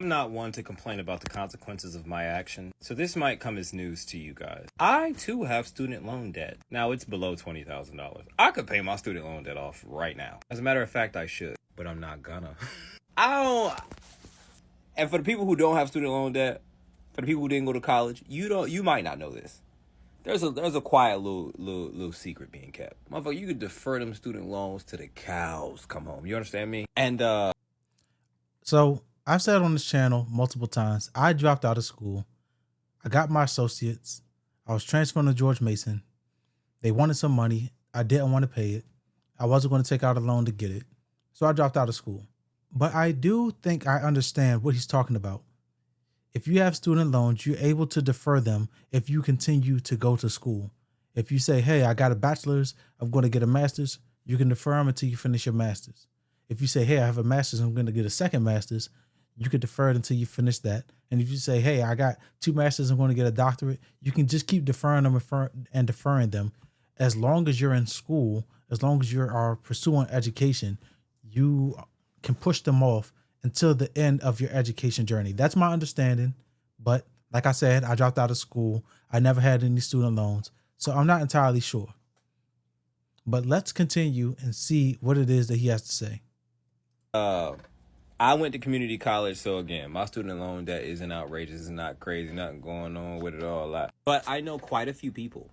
I'm not one to complain about the consequences of my action, so this might come as news to you guys. I too have student loan debt. Now it's below $20,000. I could pay my student loan debt off right now. As a matter of fact, I should, but I'm not gonna. I don't. And for the people who don't have student loan debt, for the people who didn't go to college, you might not know this. There's a quiet little secret being kept. Motherfucker, you could defer them student loans to the cows come home. You understand me? And So I've said on this channel multiple times, I dropped out of school. I got my associates. I was transferring to George Mason. They wanted some money. I didn't want to pay it. I wasn't going to take out a loan to get it. So I dropped out of school. But I do think I understand what he's talking about. If you have student loans, you're able to defer them if you continue to go to school. If you say, hey, I got a bachelor's, I'm going to get a master's, you can defer them until you finish your master's. If you say, hey, I have a master's, I'm going to get a second master's, you can defer it until you finish that. And if you say, hey, I got 2 masters, I'm going to get a doctorate, you can just keep deferring them and deferring them. As long as you're in school, as long as you are pursuing education, you can push them off until the end of your education journey. That's my understanding. But like I said, I dropped out of school. I never had any student loans, so I'm not entirely sure. But let's continue and see what it is that he has to say. I went to community college, so again, my student loan debt isn't outrageous, it's not crazy, nothing going on with it all a lot. But I know quite a few people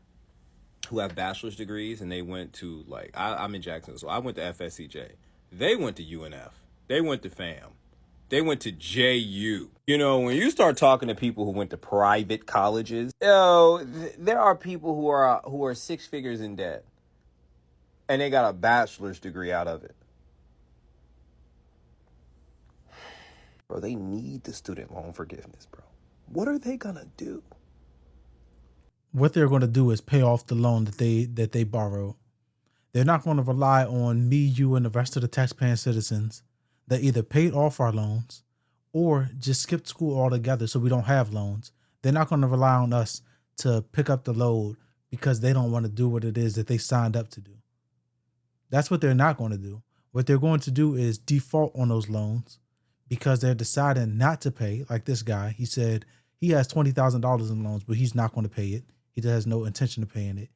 who have bachelor's degrees, and they went to, like, I'm in Jacksonville, so I went to FSCJ. They went to UNF. They went to FAM. They went to JU. You know, when you start talking to people who went to private colleges, there are people who are 6 figures in debt, and they got a bachelor's degree out of it. Bro, they need the student loan forgiveness, bro. What are they gonna do? What they're going to do is pay off the loan that they borrowed. They're not going to rely on me, you, and the rest of the taxpaying citizens that either paid off our loans or just skipped school altogether so we don't have loans. They're not going to rely on us to pick up the load because they don't want to do what it is that they signed up to do. That's what they're not going to do. What they're going to do is default on those loans because they're deciding not to pay. Like this guy, he said he has $20,000 in loans, but he's not going to pay it. He has no intention of paying it.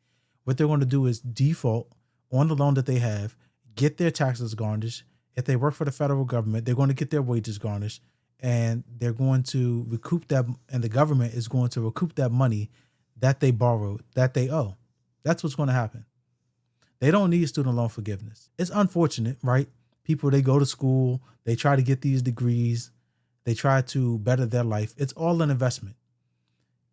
What they're going to do is default on the loan that they have, get their taxes garnished. If they work for the federal government, they're going to get their wages garnished, and they're going to recoup that, and the government is going to recoup that money that they borrowed, that they owe. That's what's going to happen. They don't need student loan forgiveness. It's unfortunate, right? People, they go to school, they try to get these degrees, they try to better their life. It's all an investment.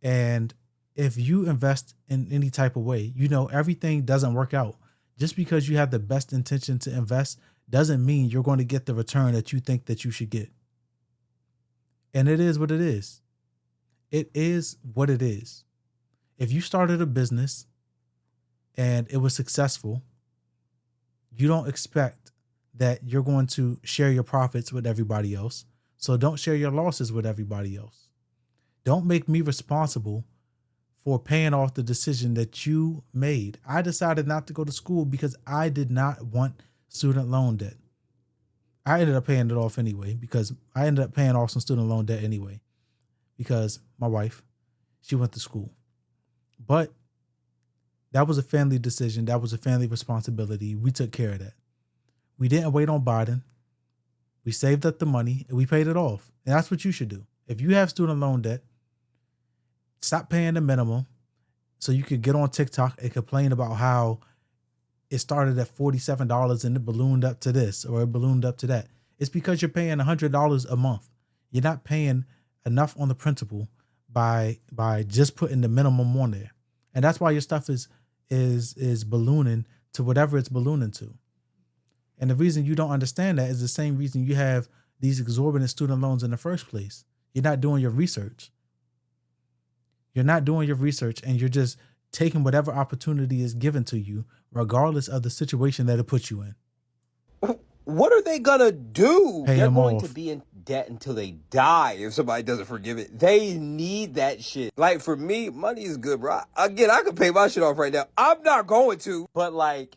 And if you invest in any type of way, you know, everything doesn't work out. Just because you have the best intention to invest doesn't mean you're going to get the return that you think that you should get. And it is what it is. It is what it is. If you started a business and it was successful, you don't expect that you're going to share your profits with everybody else. So don't share your losses with everybody else. Don't make me responsible for paying off the decision that you made. I decided not to go to school because I did not want student loan debt. I ended up paying it off anyway because I ended up paying off some student loan debt anyway because my wife, she went to school. But that was a family decision. That was a family responsibility. We took care of that. We didn't wait on Biden. We saved up the money and we paid it off. And that's what you should do. If you have student loan debt, stop paying the minimum so you could get on TikTok and complain about how it started at $47 and it ballooned up to this or it ballooned up to that. It's because you're paying $100 a month. You're not paying enough on the principal by just putting the minimum on there. And that's why your stuff is ballooning to whatever it's ballooning to. And the reason you don't understand that is the same reason you have these exorbitant student loans in the first place. You're not doing your research. You're not doing your research and you're just taking whatever opportunity is given to you, regardless of the situation that it puts you in. What are they gonna do? Pay They're them going off. to be in debt until they die if somebody doesn't forgive it. They need that shit. Like, for me, money is good, bro. Again, I could pay my shit off right now. I'm not going to. But, like,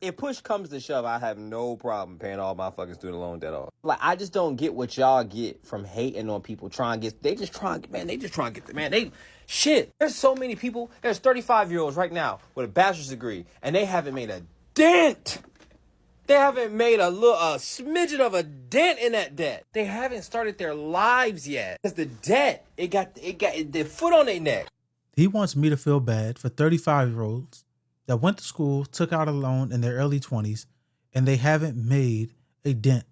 if push comes to shove, I have no problem paying all my fucking student loan debt off. Like, I just don't get what y'all get from hating on people trying to get, they just trying to get, shit. There's so many people, there's 35-year-olds right now with a bachelor's degree, and they haven't made a dent. They haven't made a smidgen of a dent in that debt. They haven't started their lives yet. Because the debt, it got the foot on their neck. He wants me to feel bad for 35-year-olds that went to school, took out a loan in their early 20s, and they haven't made a dent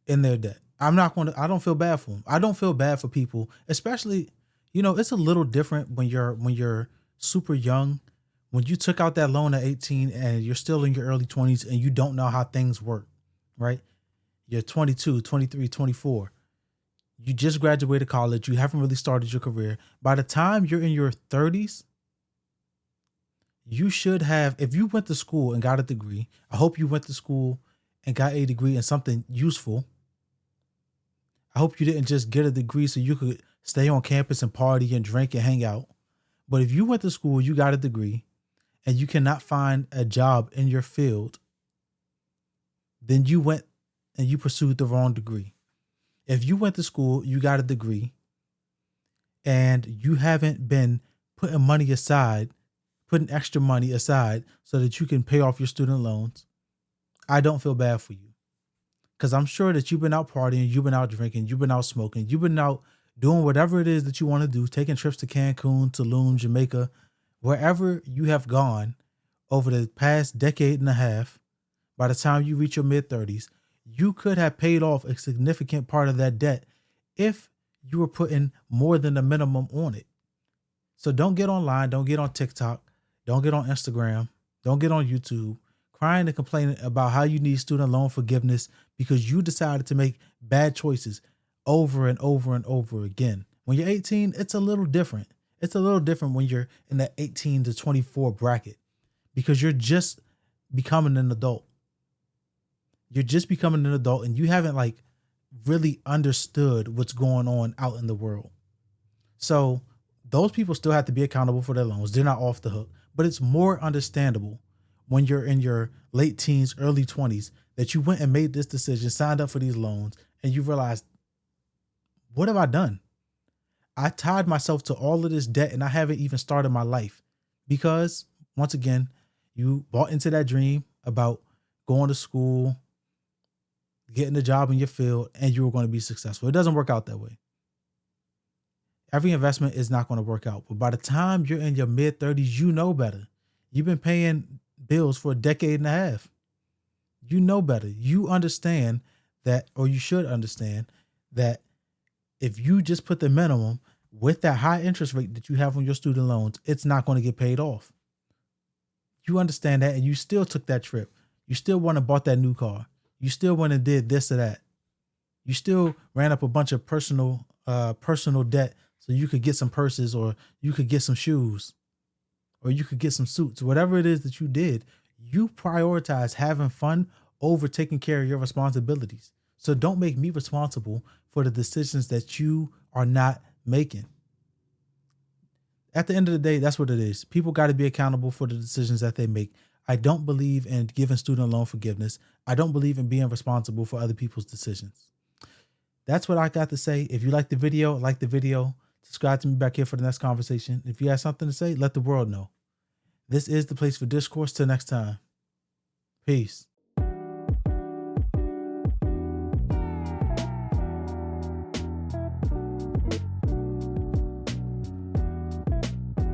in their debt. I don't feel bad for them. I don't feel bad for people, especially, it's a little different when you're super young. When you took out that loan at 18 and you're still in your early 20s and you don't know how things work, right? You're 22, 23, 24. You just graduated college. You haven't really started your career. By the time you're in your 30s, you should have, if you went to school and got a degree, I hope you went to school and got a degree in something useful. I hope you didn't just get a degree so you could stay on campus and party and drink and hang out. But if you went to school, you got a degree, and you cannot find a job in your field, then you went and you pursued the wrong degree. If you went to school, you got a degree, and you haven't been putting extra money aside so that you can pay off your student loans, I don't feel bad for you. Because I'm sure that you've been out partying, you've been out drinking, you've been out smoking, you've been out doing whatever it is that you want to do, taking trips to Cancun, Tulum, Jamaica, wherever you have gone over the past decade and a half. By the time you reach your mid-30s, you could have paid off a significant part of that debt if you were putting more than the minimum on it. So don't get online, don't get on TikTok, don't get on Instagram, don't get on YouTube, crying and complaining about how you need student loan forgiveness because you decided to make bad choices over and over and over again. When you're 18, it's a little different. It's a little different when you're in that 18 to 24 bracket because you're just becoming an adult. You're just becoming an adult and you haven't really understood what's going on out in the world. So those people still have to be accountable for their loans. They're not off the hook, but it's more understandable when you're in your late teens, early 20s, that you went and made this decision, signed up for these loans, and you realized, what have I done? I tied myself to all of this debt and I haven't even started my life because, once again, you bought into that dream about going to school, getting a job in your field, and you were going to be successful. It doesn't work out that way. Every investment is not going to work out. But by the time you're in your mid-30s, you know better. You've been paying bills for a decade and a half. You know better. You understand that, or you should understand that if you just put the minimum with that high interest rate that you have on your student loans, it's not going to get paid off. You understand that, and you still took that trip. You still went and bought that new car. You still went and did this or that. You still ran up a bunch of personal debt so you could get some purses, or you could get some shoes, or you could get some suits. Whatever it is that you did, you prioritize having fun over taking care of your responsibilities. So don't make me responsible for the decisions that you are not making. At the end of the day, that's what it is. People got to be accountable for the decisions that they make. I don't believe in giving student loan forgiveness. I don't believe in being responsible for other people's decisions. That's what I got to say. If you like the video, like the video. Subscribe to me back here for the next conversation. If you have something to say, let the world know. This is the place for discourse. Till next time. Peace.